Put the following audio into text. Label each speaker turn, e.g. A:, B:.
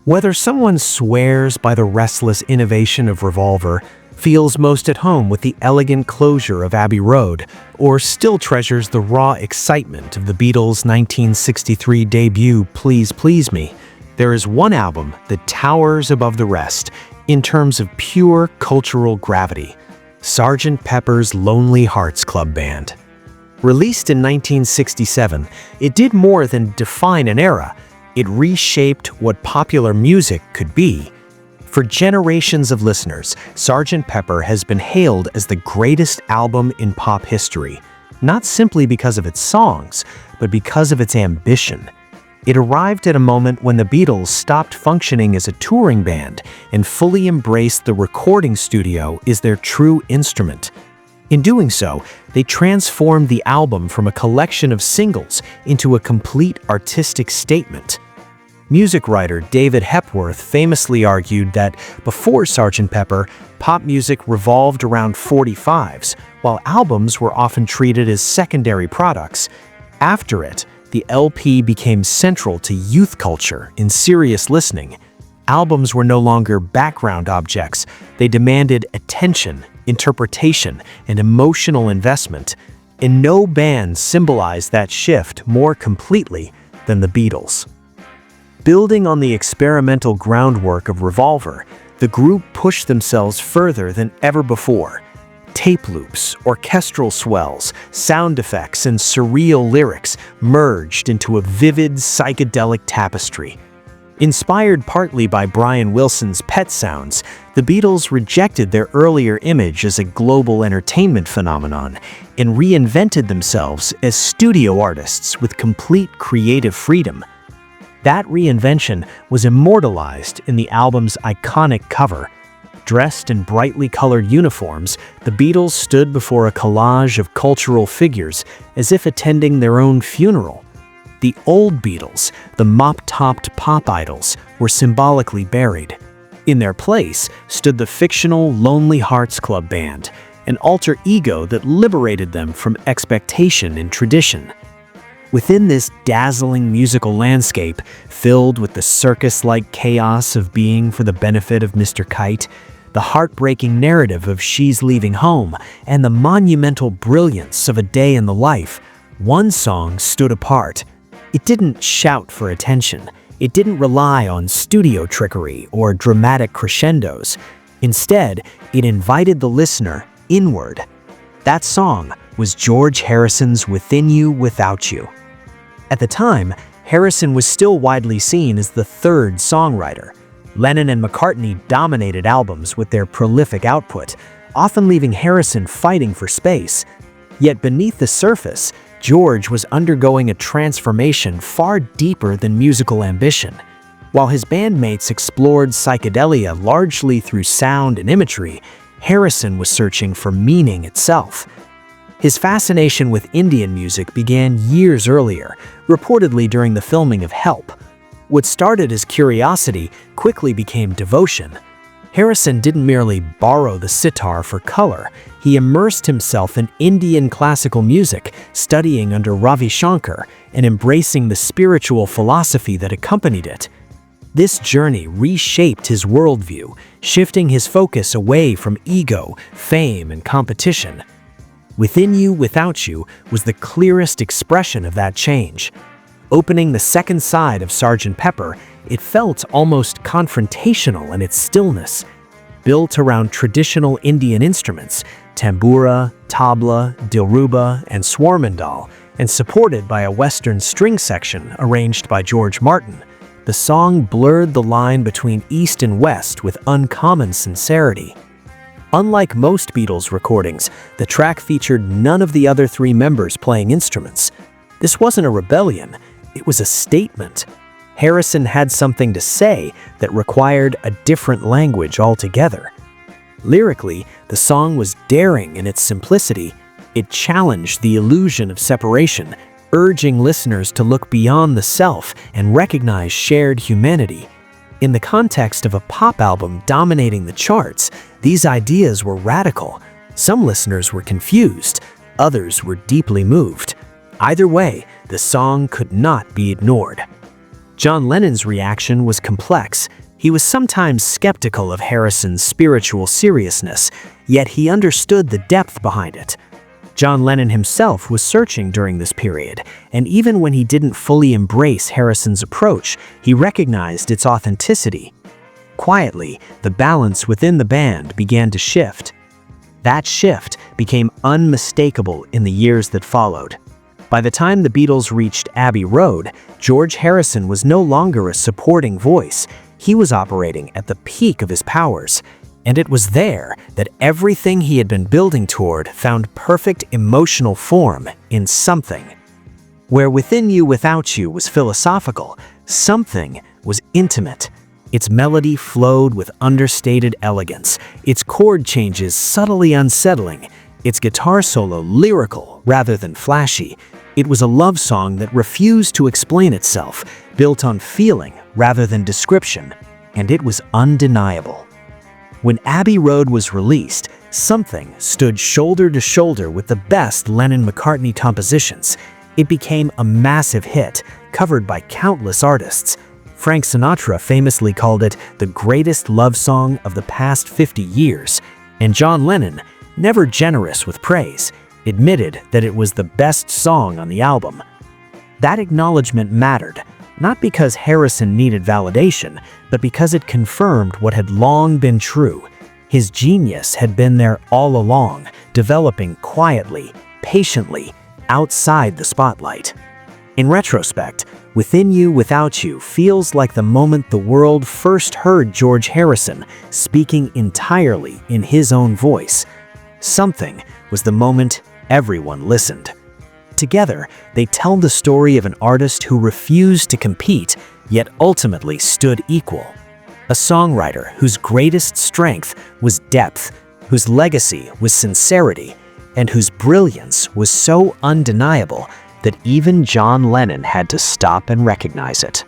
A: Whether someone swears by the restless innovation of Revolver, feels most at home with the elegant closure of Abbey Road, or still treasures the raw excitement of the Beatles' 1963 debut Please Please Me, there is one album that towers above the rest in terms of pure cultural gravity: Sgt. Pepper's Lonely Hearts Club Band. Released in 1967, it did more than define an era. It reshaped what popular music could be. For generations of listeners, Sgt. Pepper has been hailed as the greatest album in pop history, not simply because of its songs, but because of its ambition. It arrived at a moment when the Beatles stopped functioning as a touring band and fully embraced the recording studio as their true instrument. In doing so, they transformed the album from a collection of singles into a complete artistic statement. Music writer David Hepworth famously argued that before Sgt. Pepper, pop music revolved around 45s, while albums were often treated as secondary products. After it, the LP became central to youth culture and serious listening. Albums were no longer background objects. They demanded attention, interpretation, and emotional investment, and no band symbolized that shift more completely than the Beatles. Building on the experimental groundwork of Revolver, the group pushed themselves further than ever before. Tape loops, orchestral swells, sound effects, and surreal lyrics merged into a vivid psychedelic tapestry. Inspired partly by Brian Wilson's Pet Sounds, the Beatles rejected their earlier image as a global entertainment phenomenon and reinvented themselves as studio artists with complete creative freedom. That reinvention was immortalized in the album's iconic cover. Dressed in brightly colored uniforms, the Beatles stood before a collage of cultural figures as if attending their own funeral. The old Beatles, the mop-topped pop idols, were symbolically buried. In their place stood the fictional Lonely Hearts Club Band, an alter ego that liberated them from expectation and tradition. Within this dazzling musical landscape, filled with the circus-like chaos of being for the benefit of Mr. Kite, the heartbreaking narrative of She's Leaving Home, and the monumental brilliance of A Day in the Life, one song stood apart. It didn't shout for attention. It didn't rely on studio trickery or dramatic crescendos. Instead, it invited the listener inward. That song was George Harrison's Within You, Without You. At the time, Harrison was still widely seen as the third songwriter. Lennon and McCartney dominated albums with their prolific output, often leaving Harrison fighting for space. Yet beneath the surface, George was undergoing a transformation far deeper than musical ambition. While his bandmates explored psychedelia largely through sound and imagery, Harrison was searching for meaning itself. His fascination with Indian music began years earlier, reportedly during the filming of Help. What started as curiosity quickly became devotion. Harrison didn't merely borrow the sitar for color, he immersed himself in Indian classical music, studying under Ravi Shankar and embracing the spiritual philosophy that accompanied it. This journey reshaped his worldview, shifting his focus away from ego, fame, and competition. Within You, Without You was the clearest expression of that change. Opening the second side of Sgt. Pepper, it felt almost confrontational in its stillness. Built around traditional Indian instruments, tambura, tabla, dilruba, and swarmandal, and supported by a Western string section arranged by George Martin, the song blurred the line between East and West with uncommon sincerity. Unlike most Beatles recordings, the track featured none of the other three members playing instruments. This wasn't a rebellion, it was a statement. Harrison had something to say that required a different language altogether. Lyrically, the song was daring in its simplicity. It challenged the illusion of separation, urging listeners to look beyond the self and recognize shared humanity. In the context of a pop album dominating the charts, these ideas were radical. Some listeners were confused, others were deeply moved. Either way, the song could not be ignored. John Lennon's reaction was complex. He was sometimes skeptical of Harrison's spiritual seriousness, yet he understood the depth behind it. John Lennon himself was searching during this period, and even when he didn't fully embrace Harrison's approach, he recognized its authenticity. Quietly, the balance within the band began to shift. That shift became unmistakable in the years that followed. By the time the Beatles reached Abbey Road, George Harrison was no longer a supporting voice. He was operating at the peak of his powers, and it was there that everything he had been building toward found perfect emotional form in Something. Where Within You Without You was philosophical, Something was intimate. Its melody flowed with understated elegance, its chord changes subtly unsettling, its guitar solo lyrical rather than flashy. It was a love song that refused to explain itself, built on feeling rather than description, and it was undeniable. When Abbey Road was released, Something stood shoulder to shoulder with the best Lennon-McCartney compositions. It became a massive hit, covered by countless artists. Frank Sinatra famously called it the greatest love song of the past 50 years, and John Lennon, never generous with praise, admitted that it was the best song on the album. That acknowledgement mattered, not because Harrison needed validation, but because it confirmed what had long been true. His genius had been there all along, developing quietly, patiently, outside the spotlight. In retrospect, Within You Without You feels like the moment the world first heard George Harrison speaking entirely in his own voice. Something was the moment everyone listened. Together, they tell the story of an artist who refused to compete, yet ultimately stood equal. A songwriter whose greatest strength was depth, whose legacy was sincerity, and whose brilliance was so undeniable that even John Lennon had to stop and recognize it.